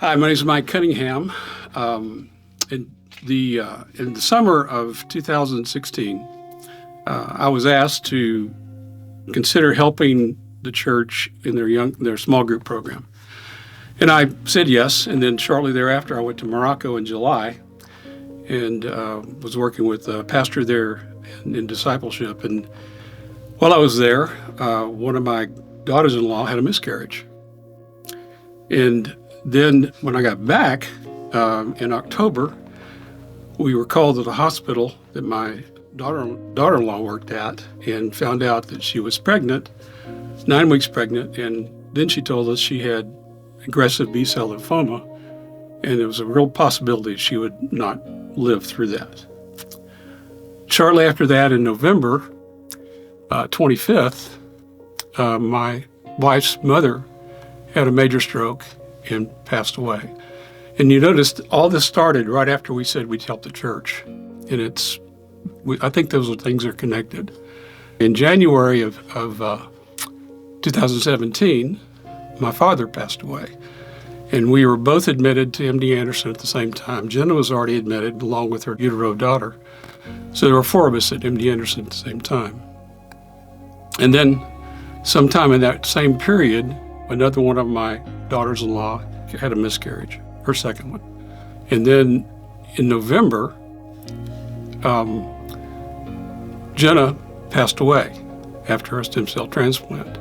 Hi, my name is Mike Cunningham. In the summer of 2016, I was asked to consider helping the church in their small group program, and I said yes. And then shortly thereafter, I went to Morocco in July, and was working with a pastor there in discipleship. And while I was there, one of my daughters-in-law had a miscarriage, and then when I got back in October, we were called to the hospital that my daughter-in-law worked at and found out that she was pregnant, 9 weeks pregnant, and then she told us she had aggressive B-cell lymphoma, and there was a real possibility she would not live through that. Shortly after that, in November 25th, my wife's mother had a major stroke and passed away. And you noticed all this started right after we said we'd help the church. And I think those things are connected. In January of 2017, my father passed away. And we were both admitted to MD Anderson at the same time. Jenna was already admitted along with her utero daughter. So there were 4 of us at MD Anderson at the same time. And then sometime in that same period, another one of my daughters-in-law had a miscarriage, her second one. And then in November, Jenna passed away after her stem cell transplant.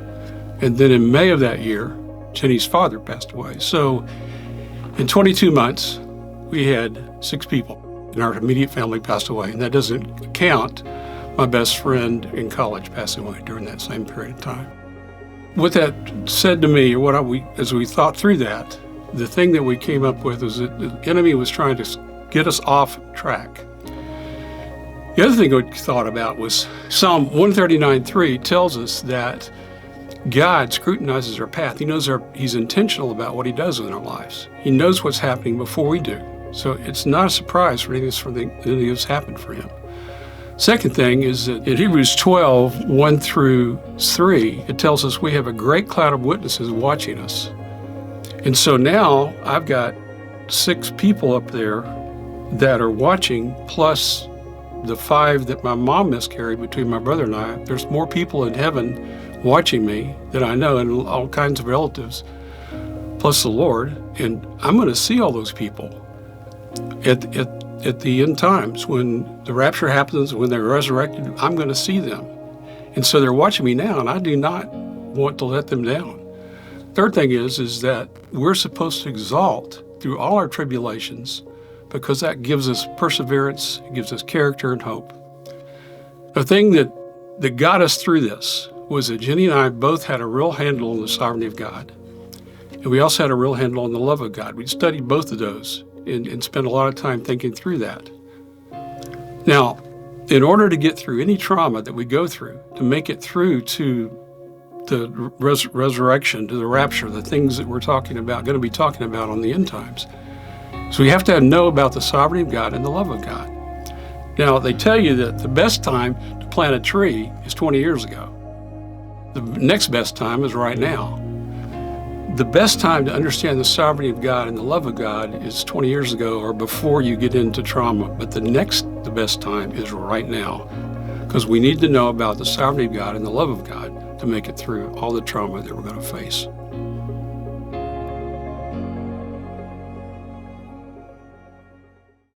And then in May of that year, Jenny's father passed away. So in 22 months, we had 6 people in our immediate family passed away. And that doesn't count my best friend in college passing away during that same period of time. What that said to me, or as we thought through that, the thing that we came up with was that the enemy was trying to get us off track. The other thing we thought about was Psalm 139:3 tells us that God scrutinizes our path. He knows He's intentional about what He does in our lives. He knows what's happening before we do. So it's not a surprise for anything that's happened for Him. Second thing is that in Hebrews 12, 1 through 3, it tells us we have a great cloud of witnesses watching us. And so now I've got 6 people up there that are watching, plus the 5 that my mom miscarried between my brother and I. There's more people in heaven watching me that I know, and all kinds of relatives, plus the Lord. And I'm going to see all those people at the end times, when the rapture happens, when they're resurrected. I'm going to see them. And so they're watching me now, and I do not want to let them down. Third thing is that we're supposed to exalt through all our tribulations, because that gives us perseverance, it gives us character and hope. The thing that got us through this was that Jenny and I both had a real handle on the sovereignty of God. And we also had a real handle on the love of God. We studied both of those and spent a lot of time thinking through that. Now, in order to get through any trauma that we go through, to make it through to the resurrection, to the rapture, the things that we're going to be talking about on the end times. So we have to know about the sovereignty of God and the love of God. Now, they tell you that the best time to plant a tree is 20 years ago. The next best time is right now. The best time to understand the sovereignty of God and the love of God is 20 years ago or before you get into trauma. But the best time is right now, because we need to know about the sovereignty of God and the love of God to make it through all the trauma that we're going to face.